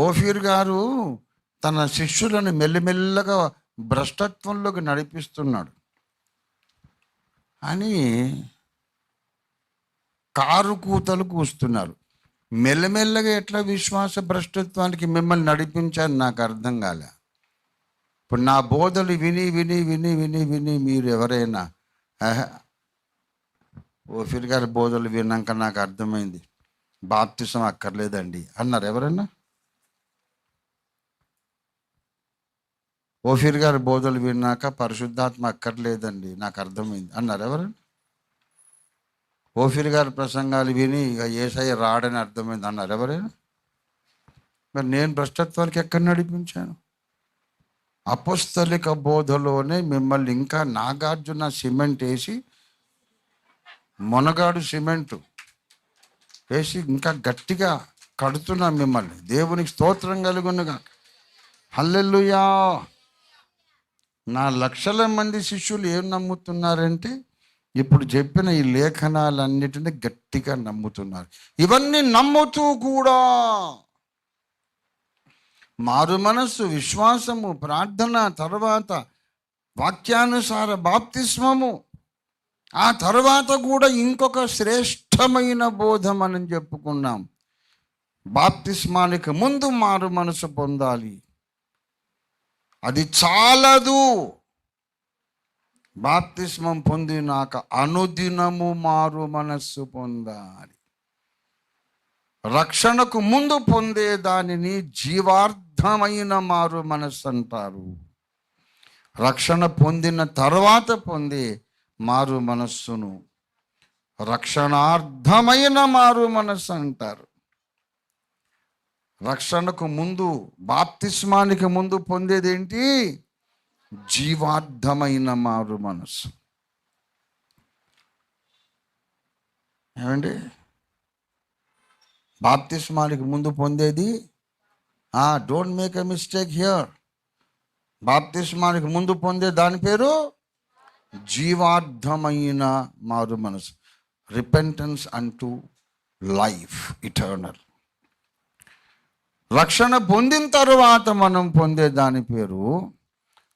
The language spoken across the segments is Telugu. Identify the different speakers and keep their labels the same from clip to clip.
Speaker 1: ఓఫీర్ గారు తన శిష్యులను మెల్లిమెల్లగా భ్రష్టత్వంలోకి నడిపిస్తున్నాడు అని కారు కూతలు కూస్తున్నారు. మెల్లమెల్లగా ఎట్లా విశ్వాస భ్రష్టత్వానికి మిమ్మల్ని నడిపించాలని నాకు అర్థం కాలే. ఇప్పుడు నా బోధలు విని విని విని విని విని మీరు ఎవరైనా ఓఫీర్ గారి బోధలు విన్నాక నాకు అర్థమైంది బాప్తిసం అక్కర్లేదండి అన్నారు ఎవరైనా? ఓఫీర్ గారి బోధలు విన్నాక పరిశుద్ధాత్మ అక్కర్లేదండి నాకు అర్థమైంది అన్నారు ఎవరైనా? ఓఫీర్ గారి ప్రసంగాలు విని ఇక యేసయ్య రాడని అర్థమైంది అన్నారు ఎవరైనా? మరి నేను భ్రష్టత్వానికి ఎక్కడ నడిపించాను? అపొస్తలిక బోధలోనే మిమ్మల్ని ఇంకా నాగార్జున సిమెంట్ వేసి మొనగాడు సిమెంటు వేసి ఇంకా గట్టిగా కడుతున్నా మిమ్మల్ని. దేవునికి స్తోత్రం కలుగునుగా. హల్లెలూయా. నా లక్షల మంది శిష్యులు ఏం నమ్ముతున్నారంటే ఇప్పుడు చెప్పిన ఈ లేఖనాలన్నిటినీ గట్టిగా నమ్ముతున్నారు. ఇవన్నీ నమ్ముతూ కూడా మారు మనస్సు, విశ్వాసము, ప్రార్థన, తర్వాత వాక్యానుసార బాప్తిస్మము, ఆ తర్వాత కూడా ఇంకొక శ్రేష్టమైన బోధ మనం చెప్పుకున్నాం. బాప్తిస్మానికి ముందు మారు మనసు పొందాలి, అది చాలదు. బాప్తిస్మం పొందినాక అనుదినము మారు మనస్సు పొందాలి. రక్షణకు ముందు పొందే దానిని జీవార్థమైన మారు మనస్సు అంటారు. రక్షణ పొందిన తర్వాత పొందే మారు మనస్సును రక్షణార్థమైన మారు మనస్సు అంటారు. రక్షణకు ముందు, బాప్తిస్మానికి ముందు పొందేది ఏంటి? జీవార్థమైన మారు మనస్సు. ఏమండి? బాప్తిస్మానికి ముందు పొందేది, don't make a mistake here, బాప్తిస్మానికి ముందు పొందే దాని పేరు జీవార్థమైన మారు మనసు, రిపెంటెన్స్ అంటూ లైఫ్ ఇటర్నల్. రక్షణ పొందిన తర్వాత మనం పొందే దాని పేరు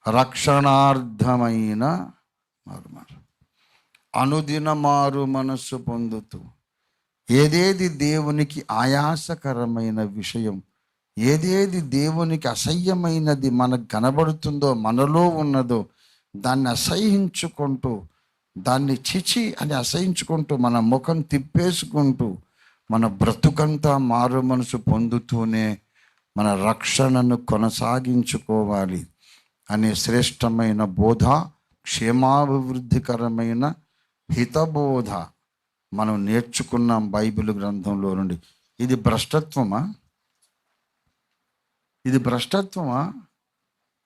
Speaker 1: రక్షణార్థమైన మారు మనసు. అనుదిన మారు మనస్సు పొందుతూ ఏదేది దేవునికి ఆయాసకరమైన విషయం, ఏదేది దేవునికి అసహ్యమైనది మనకు కనబడుతుందో, మనలో ఉన్నదో, దాన్ని అసహించుకుంటూ, దాన్ని చిచి అని అసహించుకుంటూ, మన ముఖం తిప్పేసుకుంటూ, మన బ్రతుకంతా మారు మనసు పొందుతూనే మన రక్షణను కొనసాగించుకోవాలి అనే శ్రేష్టమైన బోధ, క్షేమాభివృద్ధికరమైన హితబోధ మనం నేర్చుకున్నాం బైబిల్ గ్రంథంలో నుండి. ఇది భ్రష్టత్వమా? ఇది భ్రష్టత్వమా?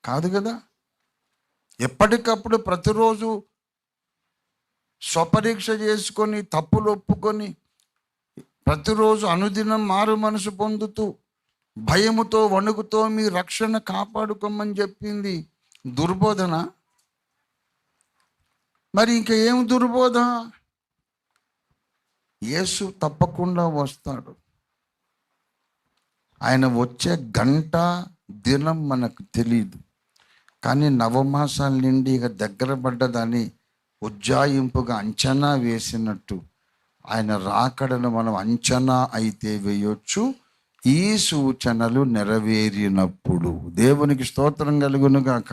Speaker 1: కాదు కదా. ఎప్పటికప్పుడు ప్రతిరోజు స్వపరీక్ష చేసుకొని, తప్పులు ఒప్పుకొని, ప్రతిరోజు అనుదినం మారు మనసు పొందుతూ, భయముతో వణుకుతో మీ రక్షణ కాపాడుకోమని చెప్పింది దుర్బోధన. మరి ఇంకా ఏం దుర్బోధ? యేసు తప్పకుండా వస్తాడు. ఆయన వచ్చే గంట దినం మనకు తెలియదు, కానీ నవమాసాల నుండి ఇక దగ్గర పడ్డదని ఉజ్జాయింపుగా అంచనా వేసినట్టు ఆయన రాకడను మనం అంచనా అయితే వేయొచ్చు, ఈ సూచనలు నెరవేరినప్పుడు. దేవునికి స్తోత్రం కలుగునుగాక.